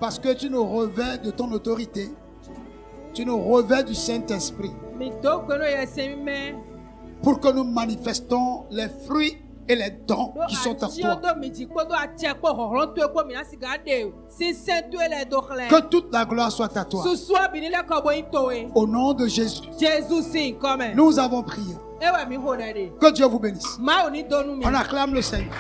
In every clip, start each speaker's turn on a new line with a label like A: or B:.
A: Parce que tu nous revêts de ton autorité. Tu nous revêts du Saint-Esprit. Pour que nous manifestons les fruits et les dons qui sont en toi. Que toute la gloire soit à toi. Au nom de Jésus. Nous avons prié. Que Dieu vous bénisse. On acclame le Seigneur.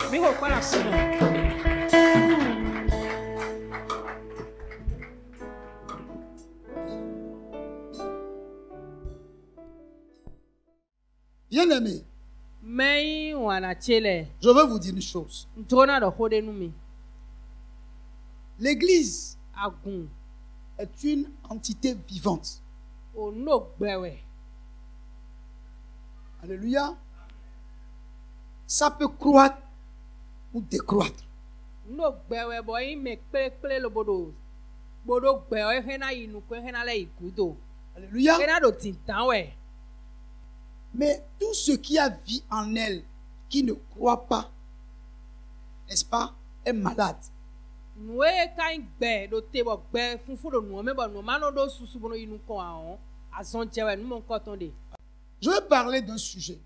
A: Bien-aimé, je veux vous dire une chose. L'Église est une entité vivante. Alléluia. Ça peut croître ou décroître. Alléluia. Mais tout ce qui a vie en elle, qui ne croit pas, n'est-ce pas, est malade. Je veux parler d'un sujet.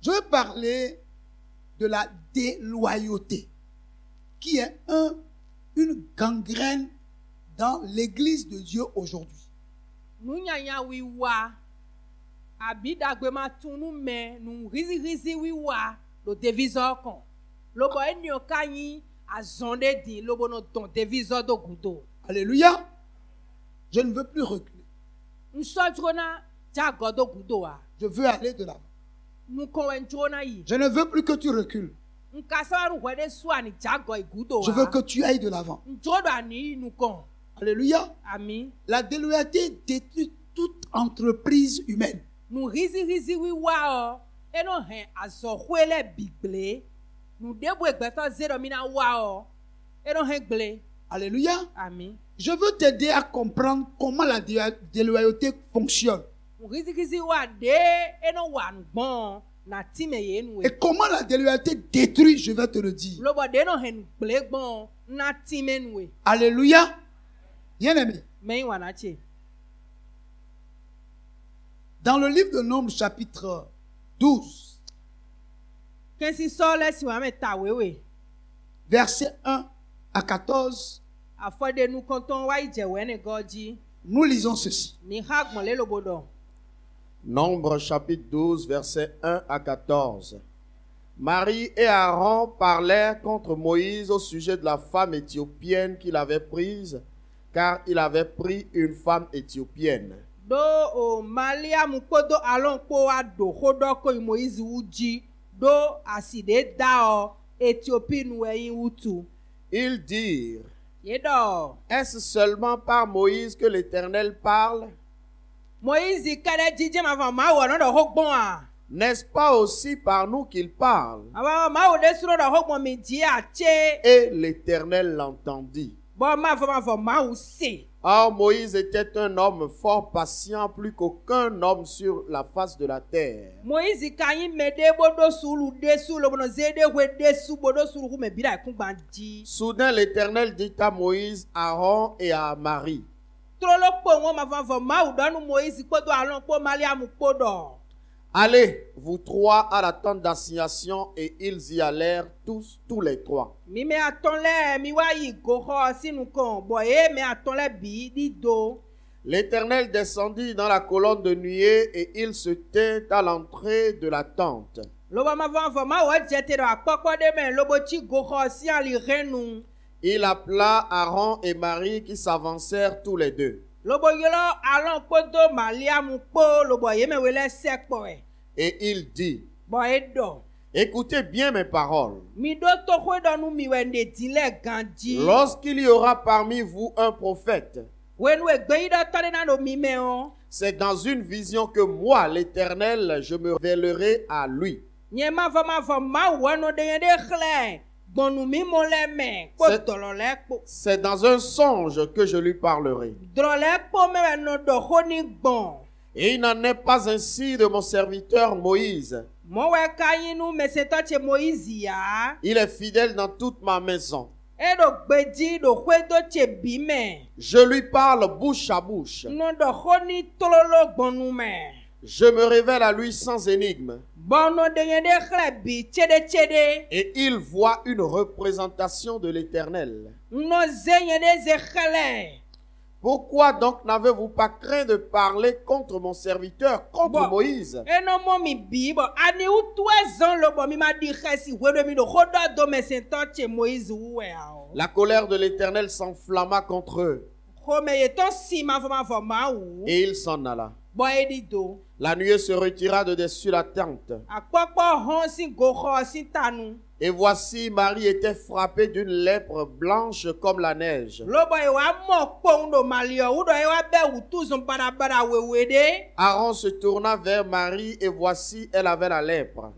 A: Je veux parler de la déloyauté, qui est une gangrène dans l'Église de Dieu aujourd'hui. Alléluia. Je ne veux plus reculer. Je veux aller de l'avant. Je ne veux plus que tu recules. Je veux que tu ailles de l'avant. Alléluia. La déloyauté détruit toute entreprise humaine. Alléluia. Je veux t'aider à comprendre comment la déloyauté fonctionne. Et comment la déloyauté détruit, je vais te le dire. Alléluia. Bien-aimé. Dans le livre de Nombres, chapitre 12, versets 1 à 14, nous lisons ceci.
B: Nombres chapitre 12, versets 1 à 14. Marie et Aaron parlèrent contre Moïse au sujet de la femme éthiopienne qu'il avait prise, car il avait pris une femme éthiopienne. Ils dirent: est-ce seulement par Moïse que l'Éternel parle? N'est-ce pas aussi par nous qu'il parle? Et l'Éternel l'entendit. Or Moïse était un homme fort patient, plus qu'aucun homme sur la face de la terre. Soudain l'Éternel dit à Moïse, Aaron et à Marie: allez, vous trois, à la tente d'assignation. Et ils y allèrent tous les trois. L'Éternel descendit dans la colonne de nuée et il se tint à l'entrée de la tente. Il appela Aaron et Marie qui s'avancèrent tous les deux. Et il dit: écoutez bien mes paroles. Lorsqu'il y aura parmi vous un prophète, c'est dans une vision que moi, l'Éternel, je me révélerai à lui. C'est dans un songe que je lui parlerai. Et il n'en est pas ainsi de mon serviteur Moïse. Il est fidèle dans toute ma maison. Je lui parle bouche à bouche. Je me révèle à lui sans énigme. Et il voit une représentation de l'Éternel. Pourquoi donc n'avez-vous pas craint de parler contre mon serviteur, contre Moïse? La colère de l'Éternel s'enflamma contre eux. Et il s'en alla. La nuée se retira de dessus la tente. Et voici, Marie était frappée d'une lèpre blanche comme la neige. Aaron se tourna vers Marie et voici, elle avait la lèpre.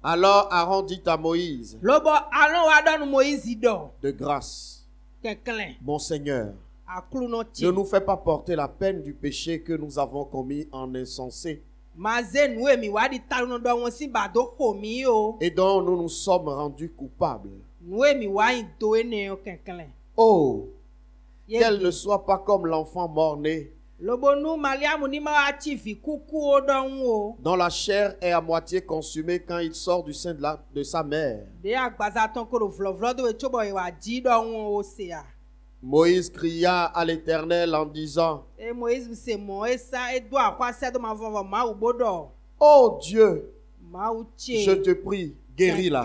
B: Alors Aaron dit à Moïse, de grâce, mon Seigneur, ne nous fais pas porter la peine du péché que nous avons commis en insensé et dont nous nous sommes rendus coupables. Oh, qu'elle ne soit pas comme l'enfant mort-né, dont la chair est à moitié consumée quand il sort du sein de sa mère. Moïse cria à l'Éternel en disant, oh Dieu, je te prie, guéris-la.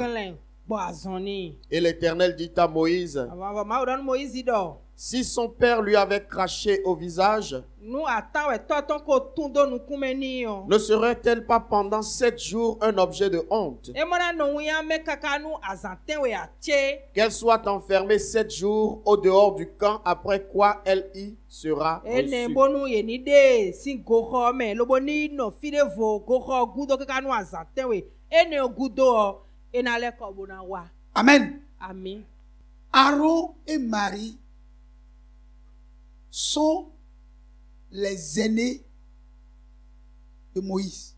B: Et l'Éternel dit à Moïse, si son père lui avait craché au visage, ne serait-elle pas pendant 7 jours un objet de honte? Qu'elle soit enfermée 7 jours au dehors du camp, après quoi elle y sera reçue.
A: Amen.
C: Amen.
A: Aaron et Marie sont les aînés de Moïse.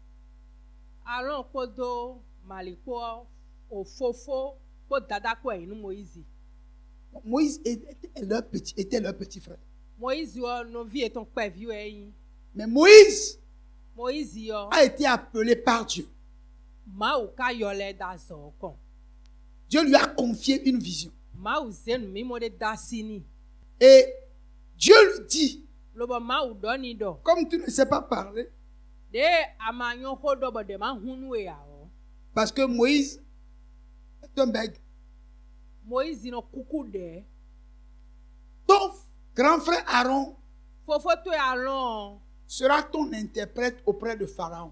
A: Moïse était leur petit frère. Mais Moïse a été appelé par Dieu. Dieu lui a confié une vision. Et Dieu lui dit, comme tu ne sais pas parler, parce que Moïse est un bègue, ton grand frère Aaron sera ton interprète auprès de Pharaon.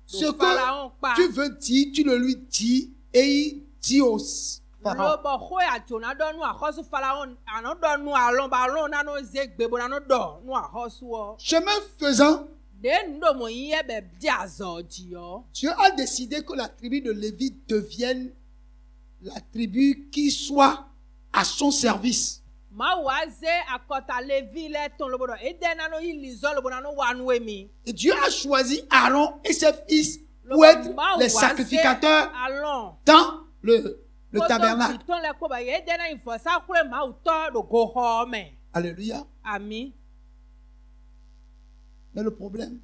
A: Ce que tu veux dire, tu le lui dis et il dit au Pharaon. Chemin faisant, Dieu a décidé que la tribu de Lévi devienne la tribu qui soit à son service. Et Dieu a choisi Aaron et ses fils pour être les sacrificateurs dans le tabernacle. Alléluia.
C: Amen.
A: Mais le problème,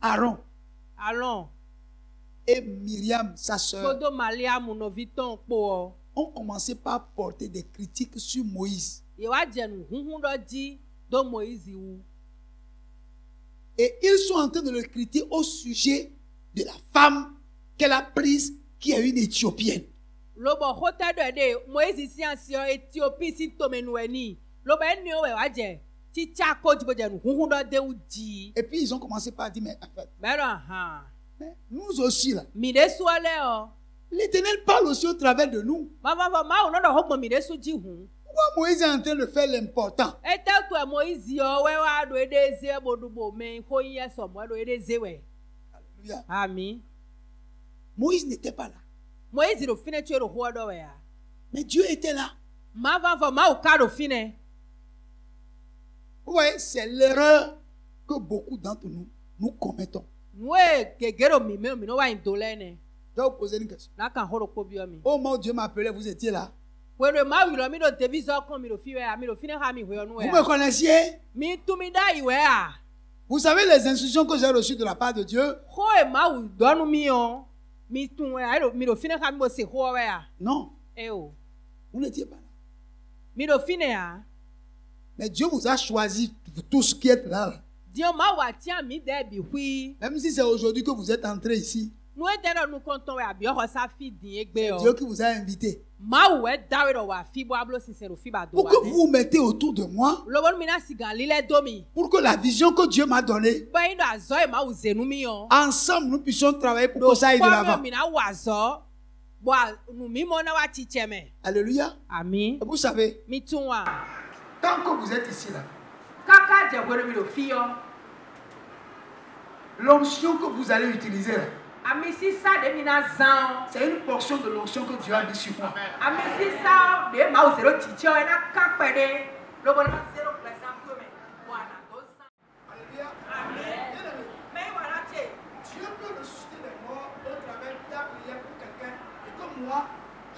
A: Aaron et Myriam, sa sœur, ont commencé par porter des critiques sur Moïse. Et ils sont en train de le critiquer au sujet de la femme qu'elle a prise, qui est une Éthiopienne. Et puis ils ont commencé par dire, mais nous aussi là, l'Éternel parle aussi au travers de nous. Pourquoi Moïse est en train de faire l'important?
C: Amen.
A: Moïse n'était pas là. Mais Dieu était là. Vous voyez, c'est l'erreur que beaucoup d'entre nous, nous commettons. Je vais vous poser une question. Au moment où Dieu m'appelait, vous étiez là. Vous me connaissiez? Vous savez les instructions que j'ai reçues de la part de Dieu? Non. Vous n'étiez pas là. Mais Dieu vous a choisi pour tout ce qui est là. Même si c'est aujourd'hui que vous êtes entré ici. C'est Dieu qui vous a invité. Pour que vous vous mettez autour de moi. Pour que la vision que Dieu m'a donnée. Ensemble, nous puissions travailler pour que ça aille de l'avant. Alléluia. Amen. Vous savez, tant que vous êtes ici là, l'onction que vous allez utiliser là, c'est une portion de l'onction que Dieu a mis sur moi. Moi,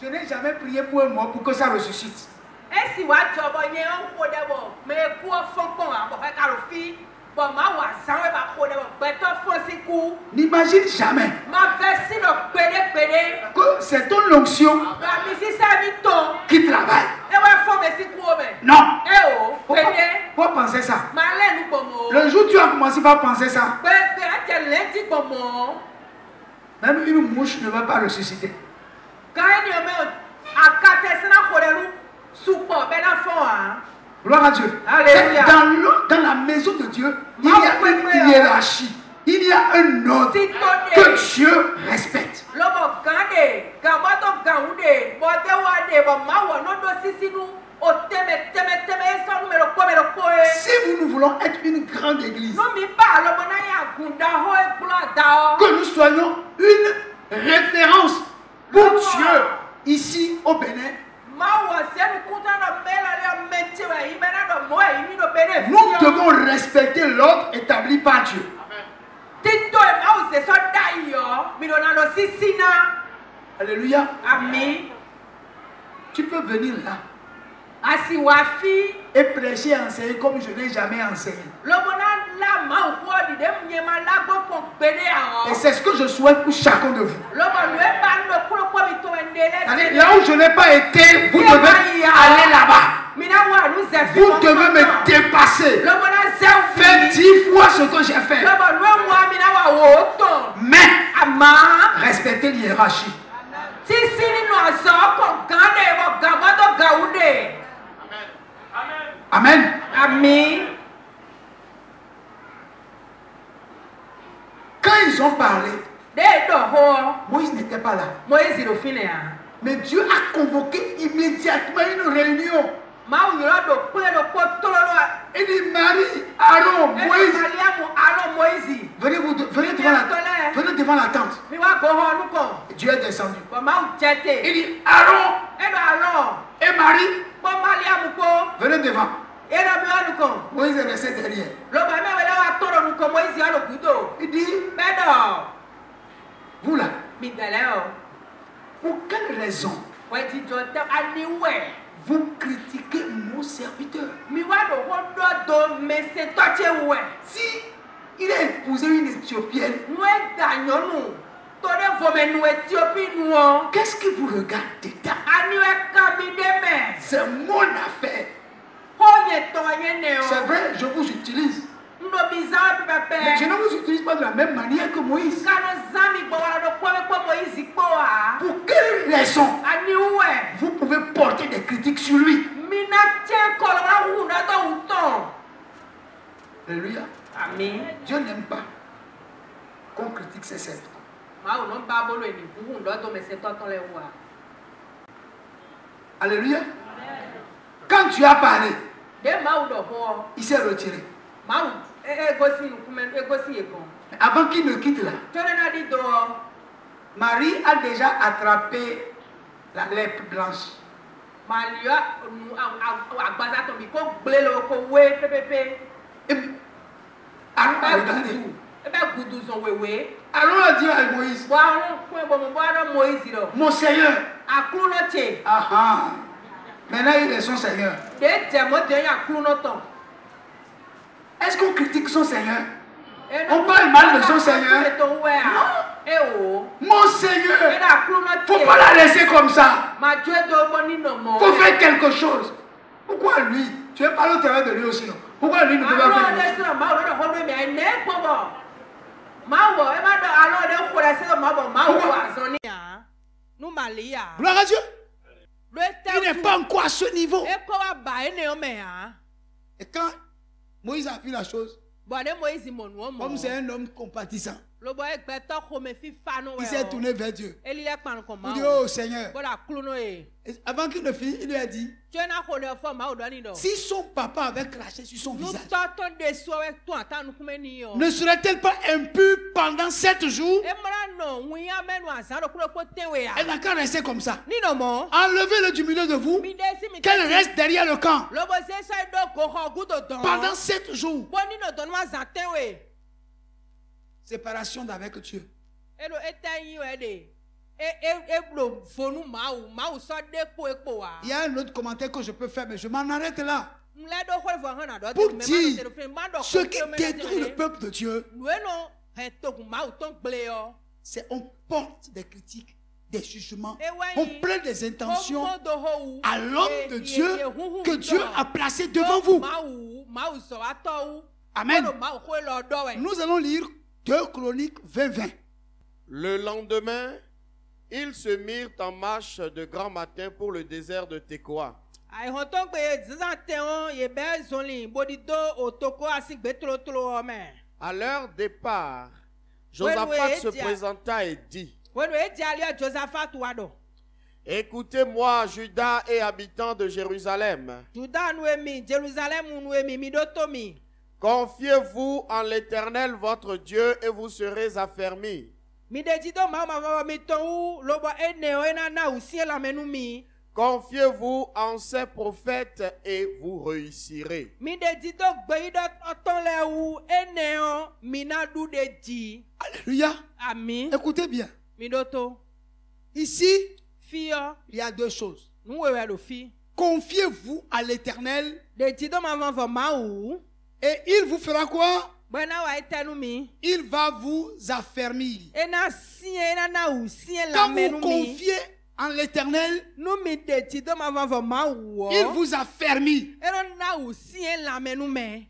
A: je n'ai jamais prié pour un mort pour que ça ressuscite. N'imagine jamais que c'est ton onction qui travaille. Non. Pourquoi penser ça? Le jour où tu as commencé par penser ça, même une mouche ne va pas ressusciter. Gloire à Dieu. Dans la maison de Dieu, il y a une hiérarchie. Il y a un ordre que Dieu respecte. Si nous voulons être une grande église, que nous soyons une référence pour Dieu ici au Bénin, nous devons respecter l'ordre établi par Dieu. Alléluia. Amen. Tu peux venir là et prêcher et enseigner comme je n'ai jamais enseigné. Et c'est ce que je souhaite pour chacun de vous. Là où je n'ai pas été, vous devez aller là-bas. Vous devez me dépasser. Faites 10 fois ce que j'ai fait. Mais respectez l'hiérarchie. Amen. Amen. Quand ils ont parlé, Moïse n'était pas là. Mais Dieu a convoqué immédiatement une réunion. Il dit Marie, Aaron, Moïse, venez devant la tente. Dieu est descendu. Il dit Aaron et Marie, venez devant. Moïse est resté derrière. Il dit vous là, pour quelle raison vous critiquez mon serviteur? Si il a épousé une Éthiopienne, qu'est-ce qui vous regarde dedans? C'est mon affaire. C'est vrai, je vous utilise. Mais je ne vous utilise pas de la même manière que Moïse. Pour quelle raison vous pouvez porter des critiques sur lui? Alléluia. Amen. Dieu n'aime pas qu'on critique ses serviteurs. Alléluia. Quand tu as parlé, il s'est retiré. Avant qu'il ne quitte là, Marie a déjà attrapé la lèpre blanche. Et Aaron regarder. Allons dire à Moïse. Mon Seigneur. Maintenant il est son Seigneur. Est-ce qu'on critique son Seigneur? On parle mal de son Seigneur? Non. Mon Seigneur. Il ne faut pas la laisser comme ça. Il faut faire quelque chose. Pourquoi lui? Tu veux parler au travers de lui aussi, non? Pourquoi lui ne peut pas faire quelque chose? Gloire à Dieu. Il n'est pas encore à ce niveau. Et quand Moïse a vu la chose, comme c'est un homme compatissant, il s'est tourné vers Dieu. Il dit, oh Seigneur. Et avant qu'il ne finisse, il lui a dit, si son papa avait craché sur son visage, ne serait-elle pas impure pendant 7 jours? Elle n'a qu'à rester comme ça. Enlevez-le du milieu de vous, qu'elle reste derrière le camp pendant 7 jours. Séparation d'avec Dieu. Il y a un autre commentaire que je peux faire, mais je m'en arrête là. Pour dire ce qui détruit le peuple de Dieu, c'est on porte des critiques, des jugements, on plaint des intentions à l'homme de Dieu que Dieu a placé devant vous. Amen. Nous allons lire 2 Chroniques 20-20.
B: Le lendemain, ils se mirent en marche de grand matin pour le désert de Tekoa. À leur départ, Josaphat se présenta et dit, écoutez-moi, Juda et habitants de Jérusalem. Confiez-vous en l'Éternel votre Dieu et vous serez affermis. Confiez-vous en ses prophètes et vous réussirez.
A: Alléluia. Amen. Écoutez bien. Ici, il y a 2 choses. Confiez-vous à l'Éternel. Et il vous fera quoi? Il va vous affermir. Quand vous confiez en l'Éternel, il vous affermit.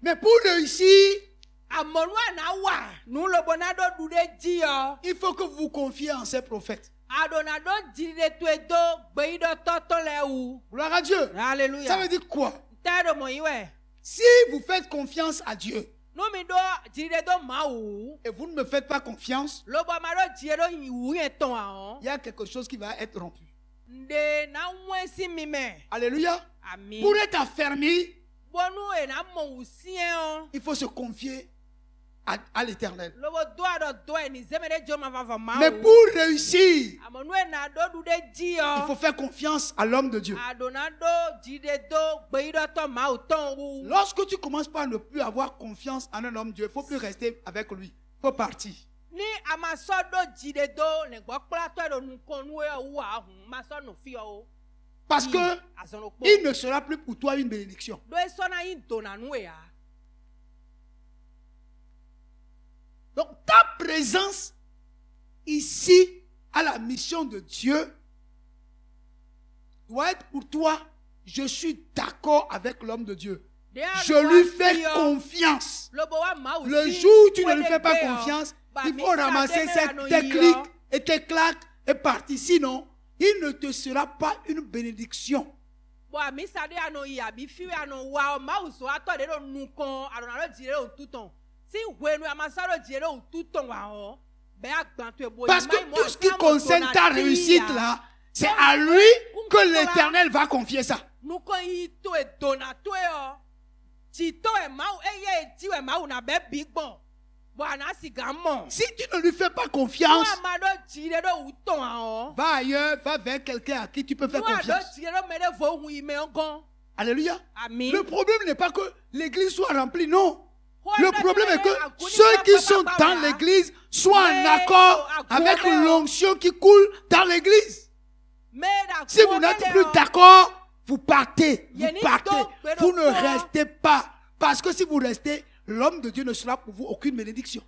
A: Mais pour réussir, il faut que vous confiez en ces prophètes. Gloire à Dieu. Alléluia. Ça veut dire quoi? Si vous faites confiance à Dieu et vous ne me faites pas confiance, il y a quelque chose qui va être rompu. Alléluia. Amen. Pour être affermi, il faut se confier à l'Éternel. Mais pour réussir, il faut faire confiance à l'homme de Dieu. Lorsque tu commences par ne plus avoir confiance en un homme de Dieu, il ne faut plus rester avec lui. Il faut partir. Parce que il ne sera plus pour toi une bénédiction. Donc ta présence ici à la mission de Dieu doit être pour toi, je suis d'accord avec l'homme de Dieu. Je lui fais confiance. Le jour où tu ne lui fais pas confiance, il faut ramasser tes clics et tes claques et partir. Sinon, il ne te sera pas une bénédiction. Parce que tout ce qui concerne ta réussite là, c'est à lui que l'Éternel va confier ça. Si tu ne lui fais pas confiance, va ailleurs, va vers quelqu'un à qui tu peux faire confiance. Alléluia. Amen. Le problème n'est pas que l'église soit remplie, non.
C: Le problème est que ceux qui sont dans l'église soient en accord avec l'onction qui coule dans l'église. Si vous n'êtes plus d'accord, vous partez. Vous ne restez pas. Parce que si vous restez, l'homme de Dieu ne sera pour vous aucune bénédiction.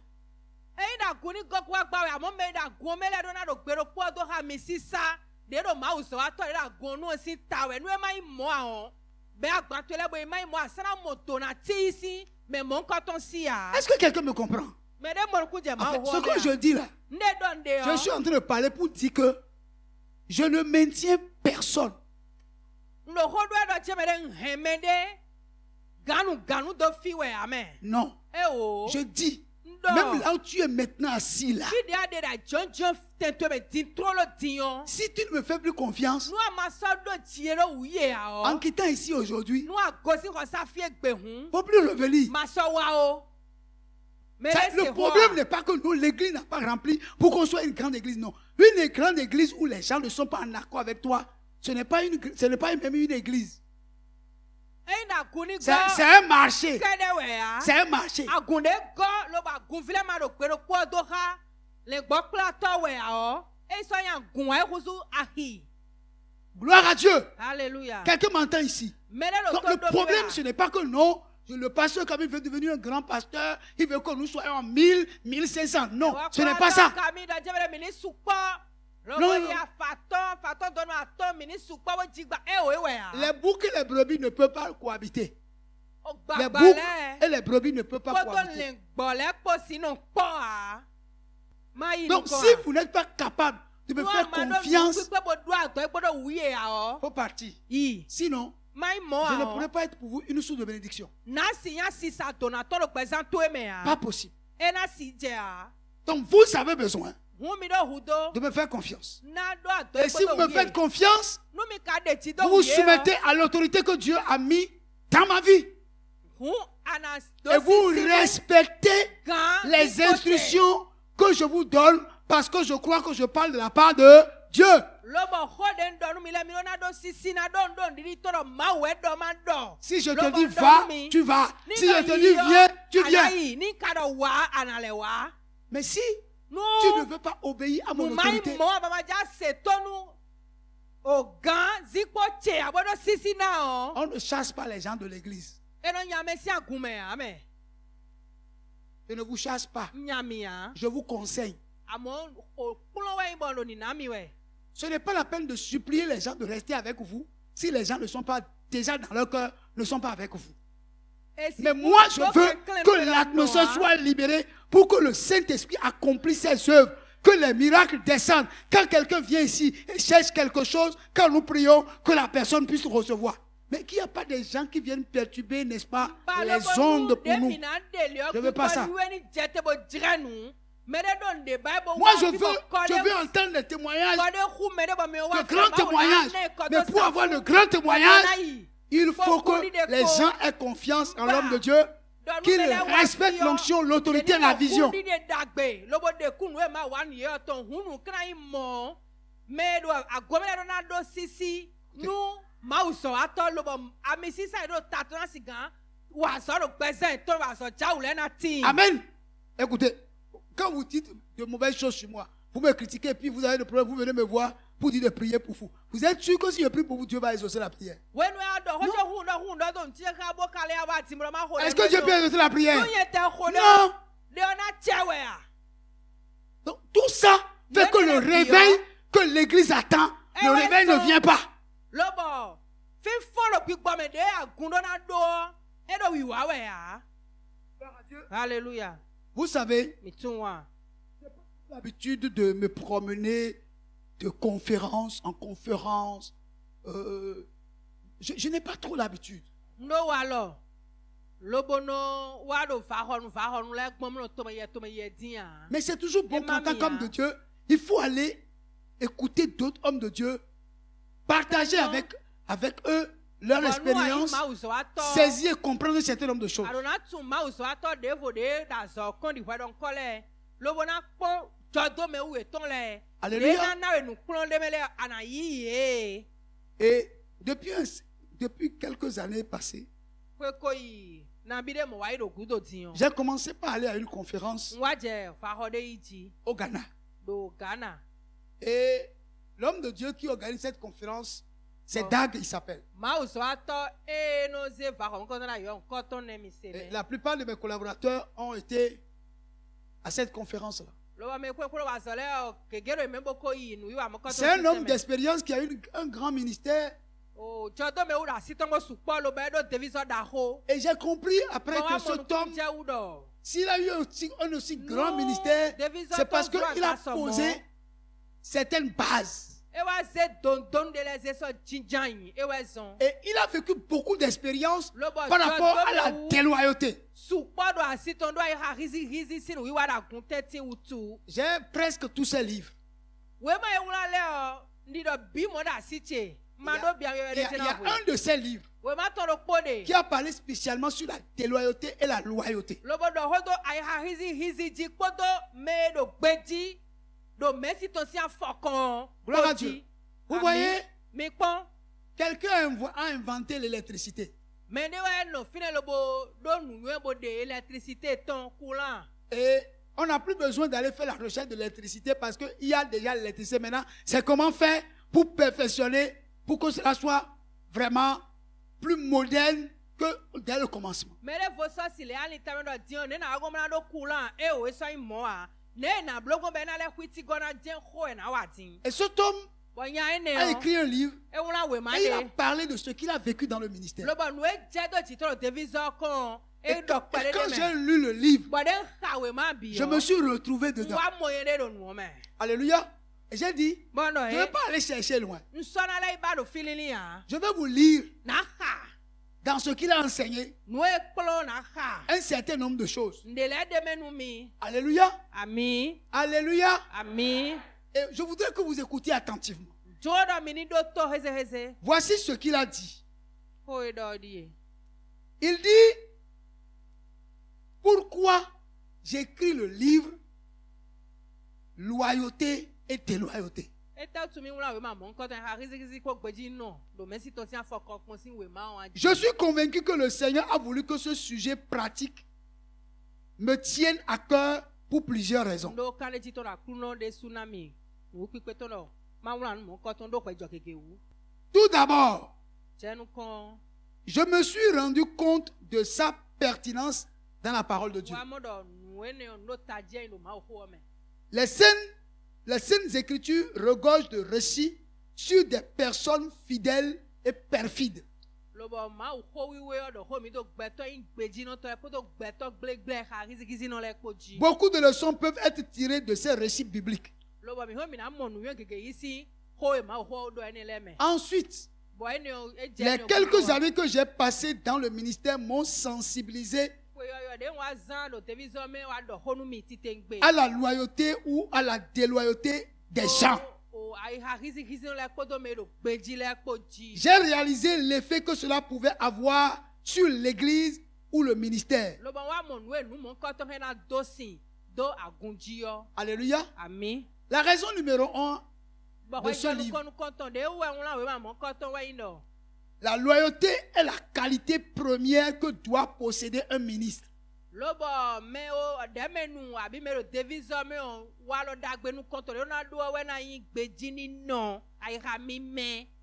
C: Est-ce que quelqu'un me comprend? Ce que je dis là, je suis en train de parler pour dire que je ne maintiens personne. Non. Je dis, même là où tu es maintenant assis là, si tu ne me fais plus confiance, en quittant ici aujourd'hui, il ne faut plus revenir. Le problème n'est pas que nous, l'église n'a pas rempli pour qu'on soit une grande église. Non. Une grande église où les gens ne sont pas en accord avec toi, ce n'est pas même une église. C'est un marché. C'est un marché. Gloire à Dieu.
A: Alléluia.
C: Quelqu'un m'entend ici. Donc le problème, ce n'est pas que non, le pasteur, comme il veut devenir un grand pasteur, il veut que nous soyons en 1000, 1500. Non, ce n'est pas ça. Non. Les boucs et les brebis ne peuvent pas cohabiter. Les boucs et les brebis ne peuvent pas cohabiter. Donc si vous n'êtes pas capable de me faire confiance, il faut partir. Sinon, je ne pourrais pas être pour vous une source de bénédiction. Pas possible. Donc vous avez besoin de me faire confiance. Et si vous me faites confiance, vous vous soumettez à l'autorité que Dieu a mis dans ma vie. Et vous respectez les instructions que je vous donne parce que je crois que je parle de la part de Dieu. Si je te dis va, tu vas. Si je te dis viens, tu viens. Mais si tu ne veux pas obéir à mon autorité, on ne chasse pas les gens de l'église. Je ne vous chasse pas. Je vous conseille. Ce n'est pas la peine de supplier les gens de rester avec vous si les gens ne sont pas déjà dans leur cœur, ne sont pas avec vous. Mais moi, je veux que l'atmosphère soit libérée pour que le Saint-Esprit accomplisse ses œuvres, que les miracles descendent. Quand quelqu'un vient ici et cherche quelque chose, quand nous prions, que la personne puisse recevoir. Mais qu'il n'y a pas des gens qui viennent perturber, n'est-ce pas, les ondes pour nous. Je ne veux pas ça. Moi, je veux entendre des témoignages, de grands témoignages. Mais pour avoir de grands témoignages, il faut que les gens aient confiance en l'homme de Dieu, qu'ils respectent l'onction, l'autorité et la vision. Amen. Écoutez, quand vous dites de mauvaises choses sur moi, vous me critiquez, puis vous avez des problèmes, vous venez me voir pour dire de prier pour vous. Vous êtes sûr que si je prie pour vous, Dieu va exaucer la prière? Est-ce que Dieu peut exaucer la prière? Non. Donc tout ça fait que le réveil que l'église attend, le réveil ne vient pas.
A: Alléluia.
C: Vous savez, j'ai l'habitude de me promener de conférence en conférence. Je n'ai pas trop l'habitude. Mais c'est toujours bon quand un homme de Dieu, il faut aller écouter d'autres hommes de Dieu, partager avec eux leur expérience, saisir et comprendre un certain nombre de choses. Alléluia. Et depuis quelques années passées, J'ai commencé par aller à une conférence au Ghana. Et l'homme de Dieu qui organise cette conférence, c'est Dag, il s'appelle. La plupart de mes collaborateurs ont été à cette conférence-là. C'est un homme d'expérience qui a eu un grand ministère. Et j'ai compris après que cet homme, s'il a eu un aussi grand ministère, c'est parce qu'il a posé certaines bases. Et il a vécu beaucoup d'expériences par rapport à la déloyauté. J'ai presque tous ses livres. Il y a un de ces livres qui a parlé spécialement sur la déloyauté et la loyauté. Gloire à Dieu. Vous voyez, quelqu'un a inventé l'électricité. Et on n'a plus besoin d'aller faire la recherche de l'électricité parce qu'il y a déjà l'électricité maintenant. C'est comment faire pour perfectionner, pour que cela soit vraiment plus moderne que dès le commencement. Et cet homme a écrit un livre et il a parlé de ce qu'il a vécu dans le ministère. Et quand j'ai lu le livre, je me suis retrouvé dedans. Alléluia. Et j'ai dit, je ne vais pas aller chercher loin. Je vais vous lire dans ce qu'il a enseigné un certain nombre de choses. Alléluia. Amen. Alléluia. Amen. Et je voudrais que vous écoutiez attentivement. Voici ce qu'il a dit. Il dit, pourquoi j'écris le livre Loyauté et déloyauté. Je suis convaincu que le Seigneur a voulu que ce sujet pratique me tienne à cœur pour plusieurs raisons. Tout d'abord, je me suis rendu compte de sa pertinence dans la parole de Dieu. Les Saintes Écritures regorgent de récits sur des personnes fidèles et perfides. Beaucoup de leçons peuvent être tirées de ces récits bibliques. Ensuite, les quelques années que j'ai passées dans le ministère m'ont sensibilisé à la loyauté ou à la déloyauté des gens. J'ai réalisé l'effet que cela pouvait avoir sur l'église ou le ministère. Alléluia. La raison numéro 1 de ce livre. La loyauté est la qualité première que doit posséder un ministre.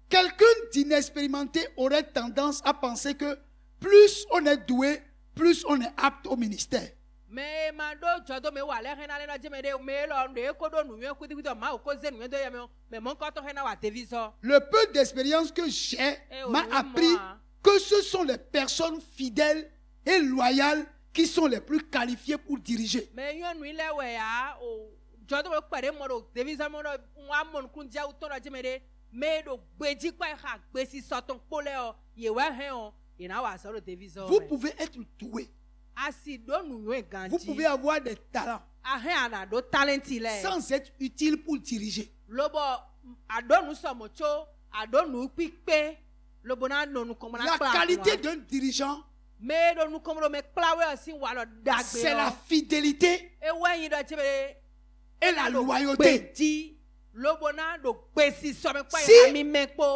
C: Quelqu'un d'inexpérimenté aurait tendance à penser que plus on est doué, plus on est apte au ministère. Le peu d'expérience que j'ai m'a appris que ce sont les personnes fidèles et loyales qui sont les plus qualifiées pour diriger. Vous pouvez être doué. Vous pouvez avoir des talents sans être utile pour diriger. La qualité d'un dirigeant, c'est la fidélité et la loyauté. Si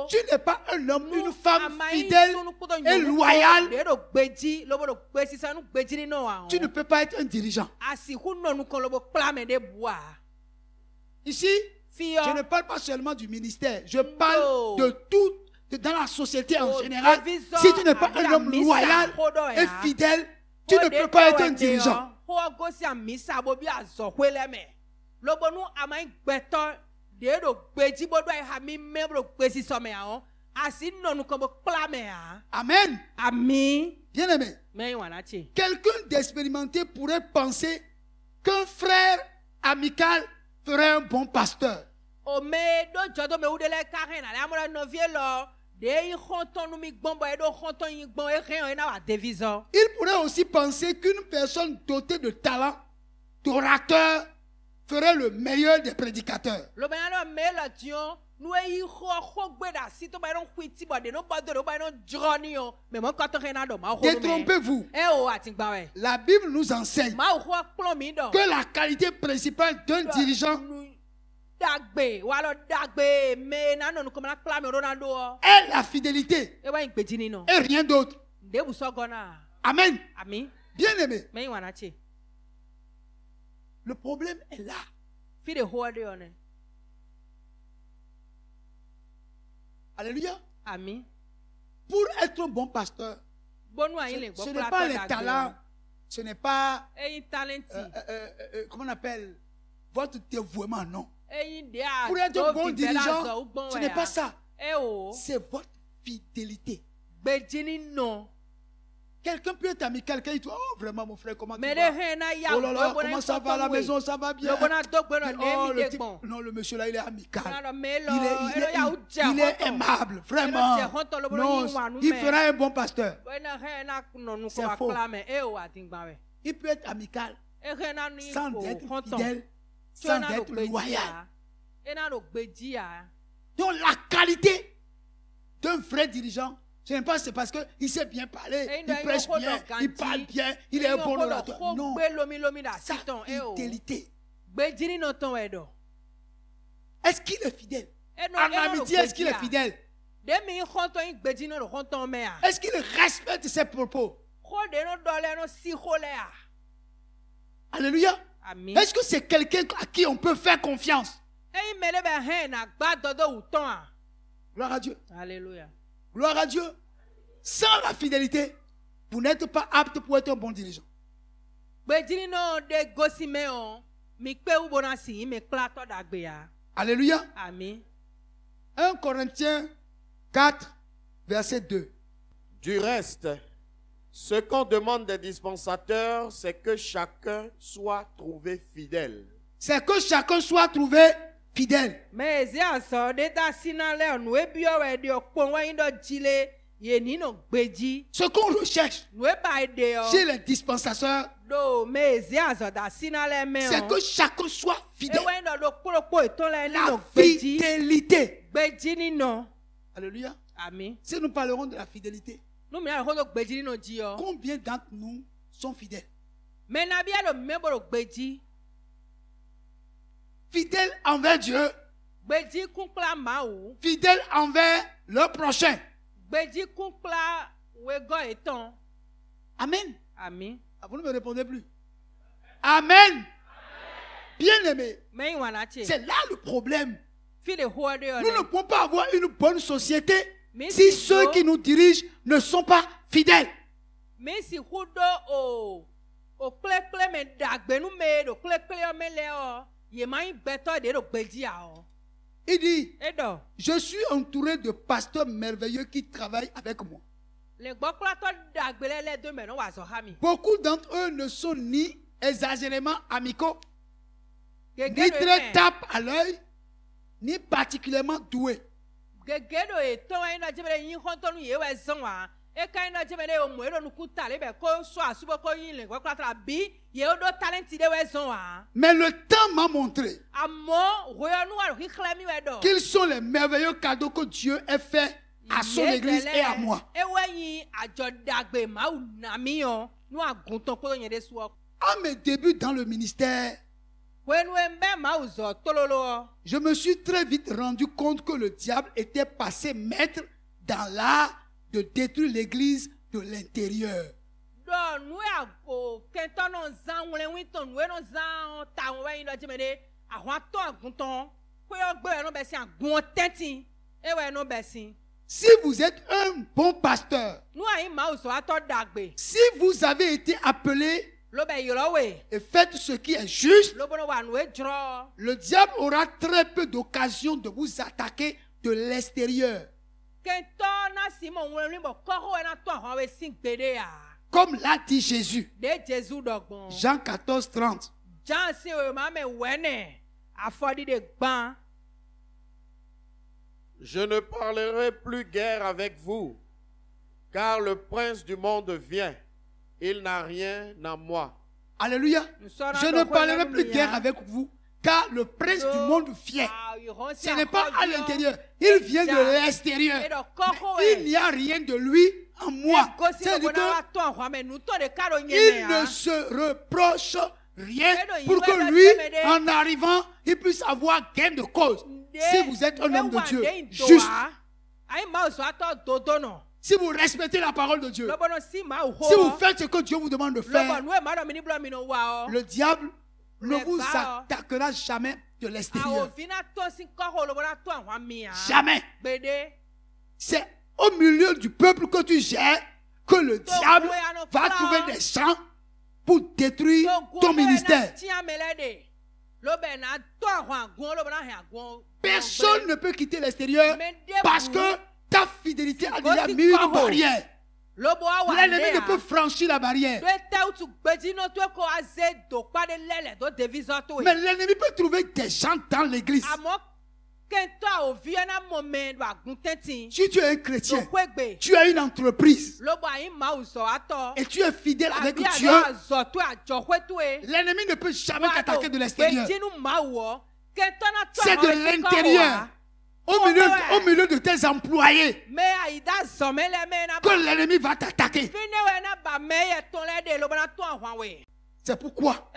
C: tu n'es pas un homme, une femme fidèle et loyale, tu ne peux pas être un dirigeant. Ici, je ne parle pas seulement du ministère, je parle de tout, dans la société en général. Si tu n'es pas un homme loyal et fidèle, tu ne peux pas être un dirigeant. Amen. Bien aimé. Quelqu'un d'expérimenté pourrait penser qu'un frère amical ferait un bon pasteur. Il pourrait aussi penser qu'une personne dotée de talent, d'orateur, ferait le meilleur des prédicateurs. Détrompez-vous. La Bible nous enseigne que la qualité principale d'un dirigeant est la fidélité et rien d'autre. Amen. Bien aimé. Le problème est là. Alléluia.
D: Amen.
C: Pour être un bon pasteur, ce n'est pas les talents, ce n'est pas, comment on appelle, votre dévouement, non. Pour être un bon dirigeant, ce n'est pas ça. C'est votre fidélité. Quelqu'un peut être amical, quelqu'un dit, oh vraiment mon frère, comment tu vas? Oh là là, comment ça va à la maison, ça va bien? Oh, le type, non, le monsieur là, il est amical. Il est aimable, vraiment. Non, il fera un bon pasteur. C'est faux. Il peut être amical sans être fidèle, sans être loyal. Donc la qualité d'un vrai dirigeant, ce n'est pas c'est parce qu'il sait bien parler, il prêche bien, il parle bien, il est un bon orateur. Non, sa fidélité. Est-ce qu'il est fidèle? En amitié, est-ce qu'il est fidèle? Est-ce qu'il respecte ses propos? Alléluia. Est-ce que c'est quelqu'un à qui on peut faire confiance? Gloire à Dieu.
D: Alléluia.
C: Gloire à Dieu. Sans la fidélité, vous n'êtes pas apte pour être un bon dirigeant. Alléluia.
D: Amen.
C: 1 Corinthiens 4, verset 2.
B: Du reste, ce qu'on demande des dispensateurs, c'est que chacun soit trouvé fidèle.
C: C'est que chacun soit trouvé fidèle. Ce qu'on recherche chez les dispensateurs, c'est que chacun soit fidèle. La fidélité. Alléluia.
D: Amen.
C: Si nous parlerons de la fidélité, combien d'entre nous sont fidèles? Fidèles envers Dieu, fidèles envers leur prochain. Amen.
D: Amen.
C: Vous ne me répondez plus. Amen. Bien aimé, c'est là le problème. Nous ne pouvons pas avoir une bonne société si ceux qui nous dirigent ne sont pas fidèles. Il dit, je suis entouré de pasteurs merveilleux qui travaillent avec moi. Beaucoup d'entre eux ne sont ni exagérément amicaux, ni très tapent à l'œil, ni particulièrement doués. Mais le temps m'a montré quels sont les merveilleux cadeaux que Dieu a fait à son église et à moi. À mes débuts dans le ministère, Je me suis très vite rendu compte que le diable était passé maître dans l'art de détruire l'église de l'intérieur. Si vous êtes un bon pasteur, si vous avez été appelé et faites ce qui est juste, le diable aura très peu d'occasion de vous attaquer de l'extérieur. Comme l'a dit Jésus. Jean 14, 30.
B: Je ne parlerai plus guère avec vous, car le prince du monde vient. Il n'a rien en moi.
C: Alléluia. Je ne parlerai plus guère avec vous, car le prince du monde vient. Ce n'est pas à l'intérieur. Il vient de l'extérieur. Il n'y a rien de lui en moi. C'est-à-dire qu'il ne se reproche rien pour que lui, en arrivant, il puisse avoir gain de cause. Si vous êtes un homme de Dieu, juste. Si vous respectez la parole de Dieu, si vous faites ce que Dieu vous demande de faire, le diable ne vous attaquera jamais de l'extérieur. Jamais. C'est au milieu du peuple que tu gères que le diable va trouver des gens pour détruire ton ministère. Personne ne peut quitter l'extérieur parce que ta fidélité a déjà mis une barrière. L'ennemi ne peut franchir la barrière. Mais l'ennemi peut trouver des gens dans l'église. Si tu es un chrétien, tu as une entreprise et tu es fidèle avec Dieu, l'ennemi ne peut jamais t'attaquer de l'extérieur. C'est de l'intérieur. Au milieu de tes employés que l'ennemi va t'attaquer. C'est pourquoi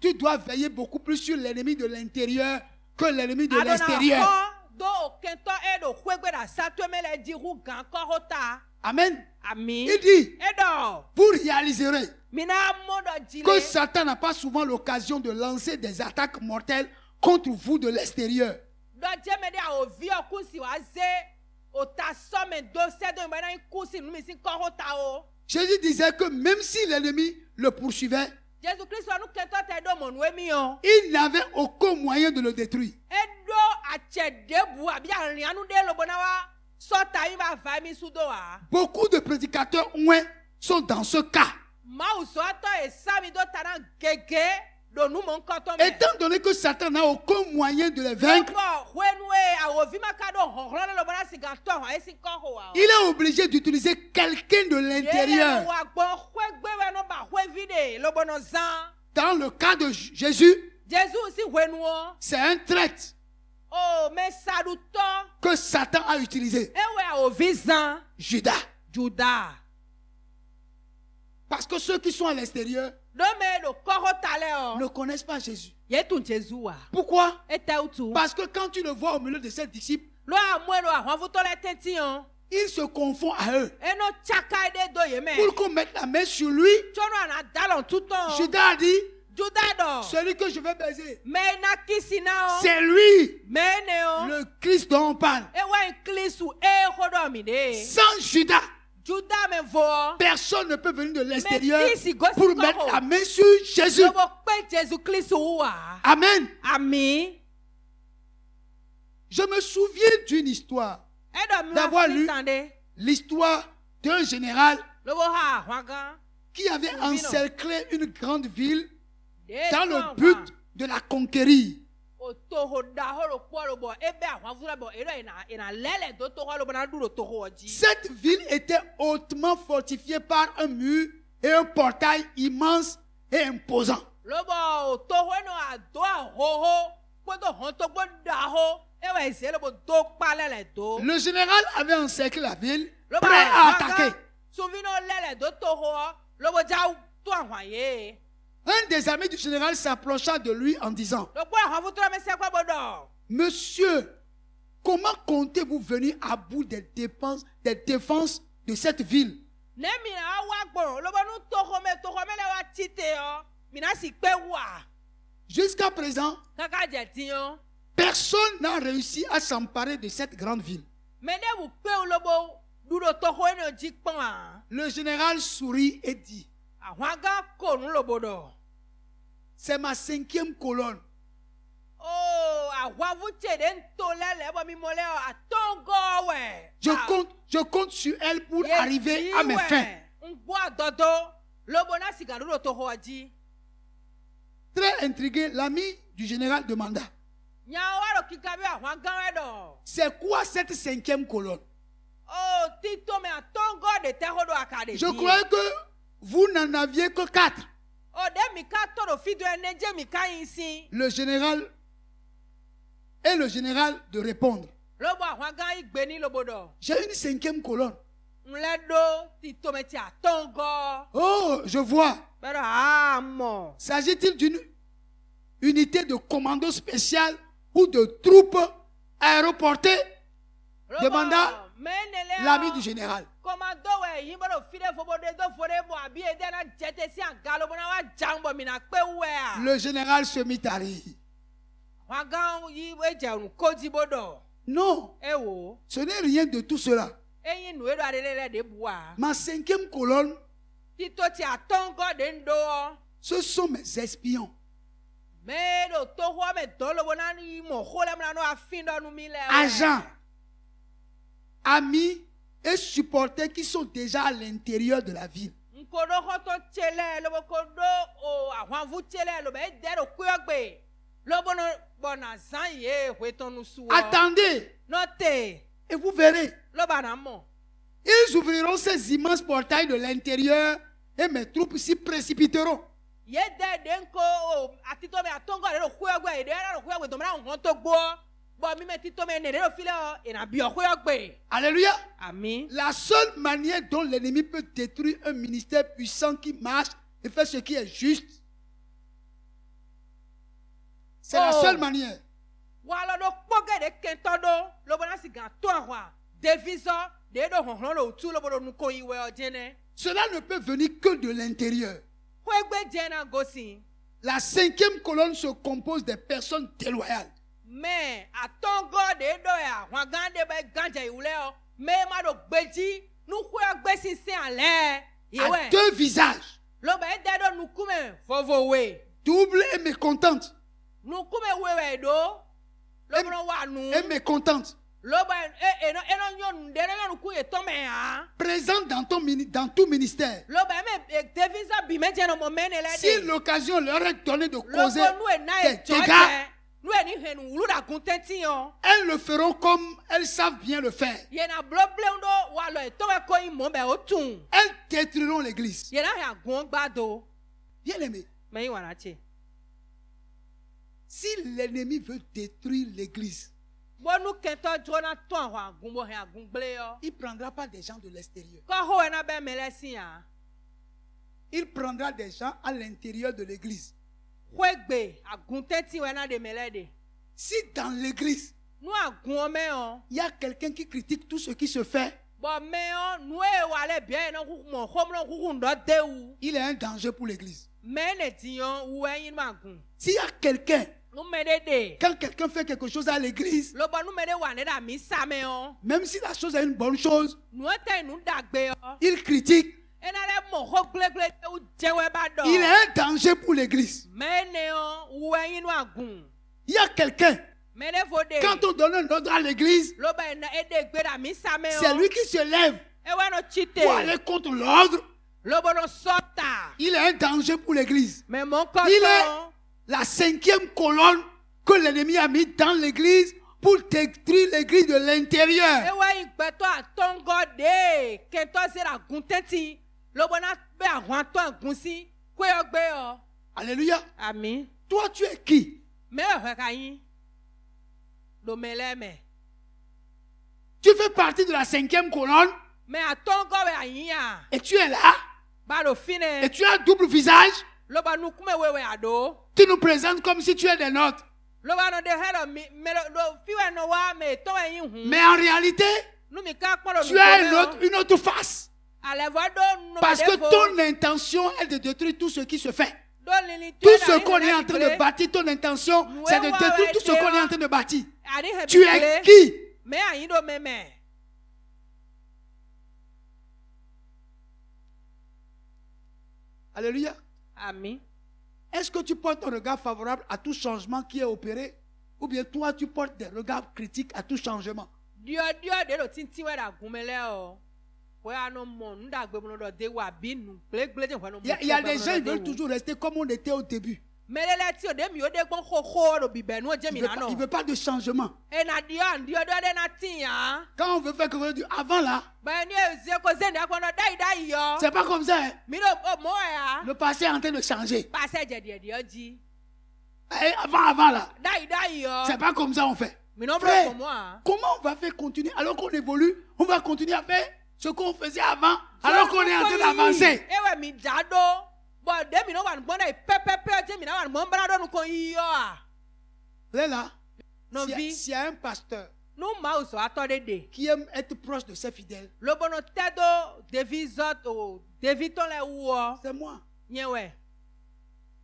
C: tu dois veiller beaucoup plus sur l'ennemi de l'intérieur que l'ennemi de l'extérieur. Amen. Il dit, vous réaliserez que Satan n'a pas souvent l'occasion de lancer des attaques mortelles contre vous de l'extérieur. Jésus disait que même si l'ennemi le poursuivait, il n'avait aucun moyen de le détruire. Beaucoup de prédicateurs sont dans ce cas. Étant donné que Satan n'a aucun moyen de les vaincre, il est obligé d'utiliser quelqu'un de l'intérieur. Dans le cas de Jésus, c'est un traître que Satan a utilisé. Judas. Parce que ceux qui sont à l'extérieur ne connaissent pas Jésus. Pourquoi? Parce que quand tu le vois au milieu de ses disciples, il se confond à eux. Pour qu'on mette la main sur lui, Judas a dit, celui que je vais baiser, c'est lui, le Christ dont on parle. Sans Judas, personne ne peut venir de l'extérieur pour mettre la main sur Jésus. Amen. Je me souviens d'une histoire, d'avoir lu l'histoire d'un général qui avait encerclé une grande ville dans le but de la conquérir. Cette ville était hautement fortifiée par un mur et un portail immense et imposant. Le général avait encerclé la ville, prêt à attaquer. Un des amis du général s'approcha de lui en disant, Monsieur, comment comptez-vous venir à bout des défenses de cette ville? Jusqu'à présent, personne n'a réussi à s'emparer de cette grande ville. Le général sourit et dit, c'est ma 5e colonne. Je compte sur elle pour arriver à mes fins. Très intrigué, l'ami du général demanda, c'est quoi cette 5e colonne? Je croyais que vous n'en aviez que 4. Le général de répondre, j'ai une 5e colonne. Oh, je vois. S'agit-il d'une unité de commando spécial ou de troupes aéroportées? Demanda l'ami du général. Le général se mit à rire. Non, ce n'est rien de tout cela. Ma 5e colonne, ce sont mes espions. Agents, amis et supporters qui sont déjà à l'intérieur de la ville. Attendez, et vous verrez. Ils ouvriront ces immenses portails de l'intérieur et mes troupes s'y précipiteront. Alléluia. Amen. La seule manière dont l'ennemi peut détruire un ministère puissant qui marche et fait ce qui est juste, c'est la seule manière. Cela ne peut venir que de l'intérieur. La 5e colonne se compose des personnes déloyales. À 2 visages. Double et mécontente. Et mécontente. Présente dans tout ministère. Si l'occasion leur est donnée de causer des dégâts, elles le feront comme elles savent bien le faire. Elles détruiront l'église. Bien aimé. Si l'ennemi veut détruire l'église, il ne prendra pas des gens de l'extérieur. Il prendra des gens à l'intérieur de l'église. Si dans l'église, il y a quelqu'un qui critique tout ce qui se fait, il est un danger pour l'église. S'il y a quelqu'un, quand quelqu'un fait quelque chose à l'église, même si la chose est une bonne chose, il critique, il est un danger pour l'église. Il y a quelqu'un, quand on donne un ordre à l'église, c'est lui qui se lève pour aller contre l'ordre. Il est un danger pour l'église. Il est la 5e colonne que l'ennemi a mis dans l'église pour détruire l'église de l'intérieur. Alléluia.
A: Amen.
C: Toi, tu es qui? Tu fais partie de la 5e colonne. Et tu es là. Et tu as un double visage. Tu nous présentes comme si tu es des nôtres. Mais en réalité, tu as une autre face. Parce que ton intention est de détruire tout ce qui se fait. Tout ce qu'on est en train de bâtir, ton intention, c'est de détruire tout ce qu'on est en train de bâtir. Tu es qui? Alléluia.
A: Amen.
C: Est-ce que tu portes un regard favorable à tout changement qui est opéré? Ou bien toi, tu portes des regards critiques à tout changement?
A: Il y a
C: des gens qui veulent toujours rester comme on était au début. Il ne veut pas de changement. Quand on veut faire quelque chose avant là, c'est pas comme ça. Hein? Le passé est en train de changer. Et avant là, c'est pas comme ça on fait. Frère, comment on va faire continuer alors qu'on évolue? On va continuer à faire ce qu'on faisait avant alors qu'on est en train d'avancer. Là, s'il y a un pasteur qui aime être proche de ses fidèles, c'est moi.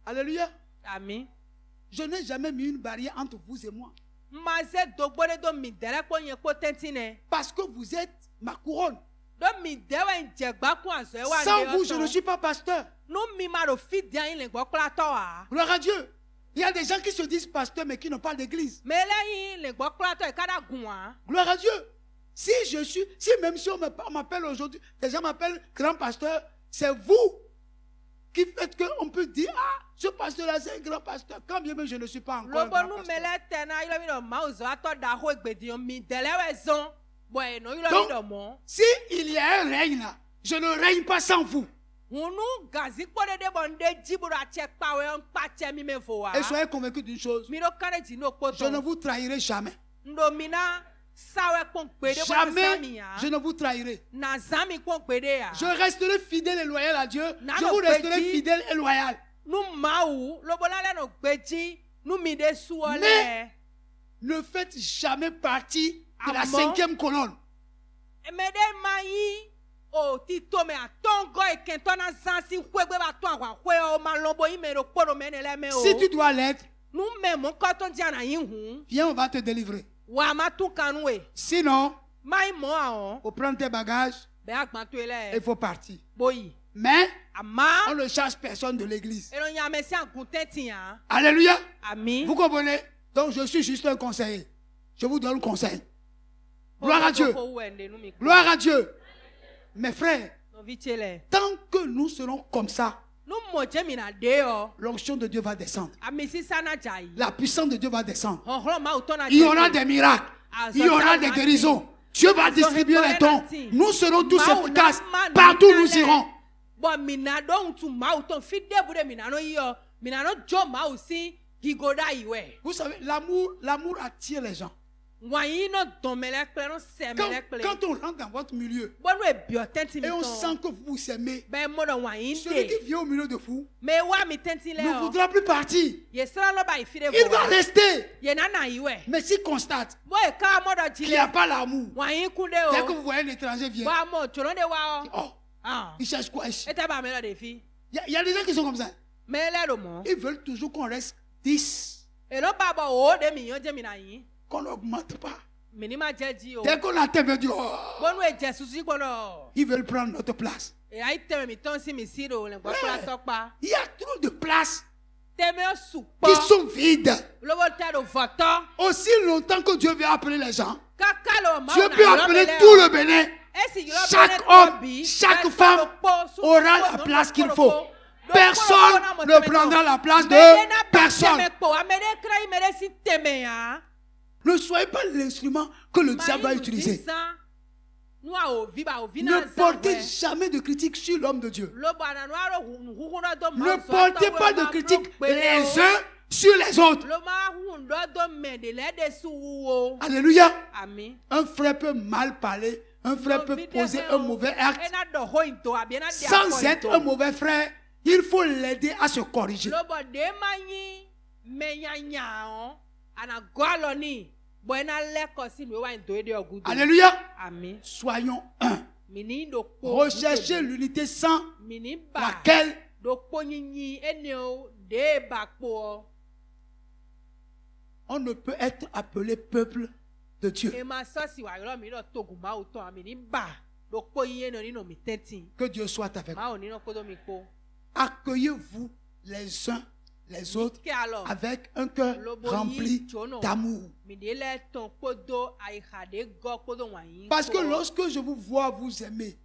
C: Alléluia.
A: Amen.
C: Je n'ai jamais mis une barrière entre vous et moi. Parce que vous êtes ma couronne. Sans vous, je ne suis pas pasteur. Gloire à Dieu. Il y a des gens qui se disent pasteurs mais qui n'ont pas d'église. Gloire à Dieu. Si même si on m'appelle aujourd'hui, les gens m'appellent grand pasteur, c'est vous qui faites qu'on peut dire, ah, ce pasteur-là, c'est un grand pasteur. Quand bien même je ne suis pas encore un grand pasteur. Donc, s'il y a un règne là, je ne règne pas sans vous. Et soyez convaincus d'une chose, je ne vous trahirai jamais. Jamais je ne vous trahirai. Je resterai fidèle et loyal à Dieu. Je vous resterai fidèle et loyal. Mais ne faites jamais partie de la 5e colonne. Si tu dois l'être, viens, on va te délivrer. Sinon, il faut prendre tes bagages et il faut partir. Mais on ne chasse personne de l'église. Alléluia. Vous comprenez? Donc je suis juste un conseiller. Je vous donne conseil. Gloire à Dieu. Gloire à Dieu. Mes frères, tant que nous serons comme ça, l'onction de Dieu va descendre. La puissance de Dieu va descendre. Il y aura des miracles. Il y aura des guérisons. Dieu va distribuer les dons. Nous serons tous efficaces. Partout où nous irons. Vous savez, l'amour attire les gens. Quand on rentre dans votre milieu et on sent que vous vous aimez, celui qui vient au milieu de vous ne voudra plus partir. Il va rester. Mais s'il constate qu'il n'y a pas l'amour, dès que vous voyez un étranger vient, oh, il cherche quoi ici? Il y a des gens qui sont comme ça. Ils veulent toujours qu'on reste 10. Qu'on n'augmente pas. Dès qu'on atteint, ils veulent dire, oh, ils veulent prendre notre place. Il y a trop de places qui sont vides. Aussi longtemps que Dieu veut appeler les gens, Dieu peut appeler tout le Bénin. Chaque homme, chaque femme aura la place qu'il faut. Personne ne prendra la place de personne. Ne soyez pas l'instrument que le diable va utiliser. Ne portez jamais de critique sur l'homme de Dieu. Ne portez pas de critique les uns sur les autres. Alléluia. Un frère peut mal parler. Un frère peut poser un mauvais acte. Sans être un mauvais frère, Il faut l'aider à se corriger. Alléluia.
A: Amen.
C: Soyons un. Recherchez l'unité sans laquelle on ne peut être appelé peuple de Dieu. Que Dieu soit avec vous. Accueillez-vous les uns les autres avec un cœur rempli d'amour. Parce que lorsque je vous vois vous aimer,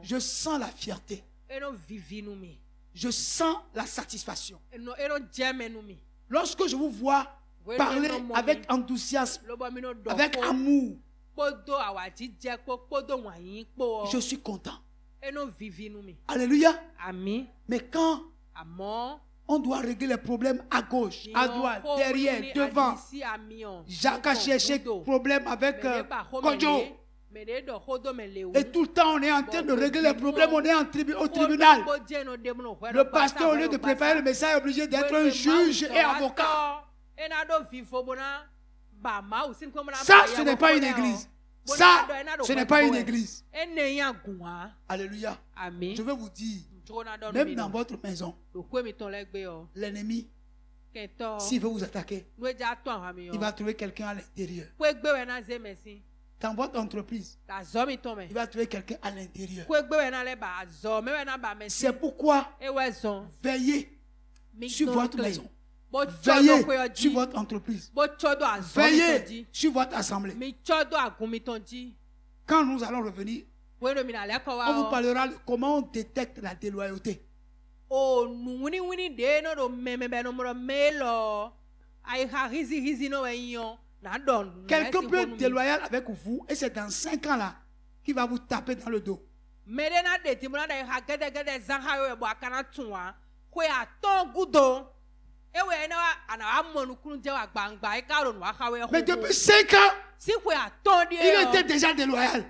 C: je sens la fierté. Je sens la satisfaction. Lorsque je vous vois parler avec enthousiasme, avec amour, je suis content. Alléluia.
A: Amen.
C: Mais quand on doit régler les problèmes à gauche, à droite, derrière, devant, Jacques a cherché problème avec Kodjo. Et tout le temps, on est en train de régler les problèmes, on est au tribunal. Le pasteur, au lieu de préparer le message, est obligé d'être un juge et avocat. Ça, ce n'est pas une église. Ça, ce n'est pas une église. Alléluia.
A: Amen.
C: Je veux vous dire, même dans votre maison, l'ennemi, s'il veut vous attaquer, il va trouver quelqu'un à l'intérieur. Dans votre entreprise, il va trouver quelqu'un à l'intérieur. C'est pourquoi veillez sur votre maison. Veillez sur votre entreprise. Veillez sur votre assemblée. Quand nous allons revenir, on vous parlera de comment on détecte la déloyauté. Quelqu'un peut être déloyal avec vous et c'est dans 5 ans là qu'il va vous taper dans le dos. Mais depuis 5 ans, il était déjà déloyal.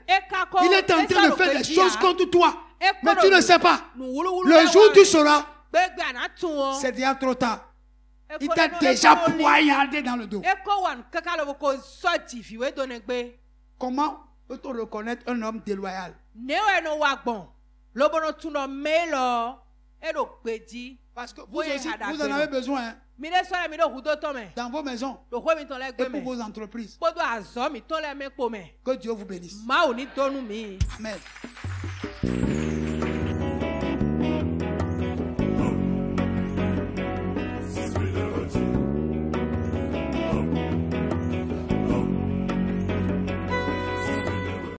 C: Il est en train de faire des choses contre toi. Mais tu ne sais pas. Le jour où tu sauras, c'est déjà trop tard. Il t'a déjà poignardé dans le dos. Comment peut-on reconnaître un homme déloyal? Parce que vous aussi, vous en avez besoin. Hein? Dans vos maisons et pour vos entreprises. Que Dieu vous bénisse. Amen.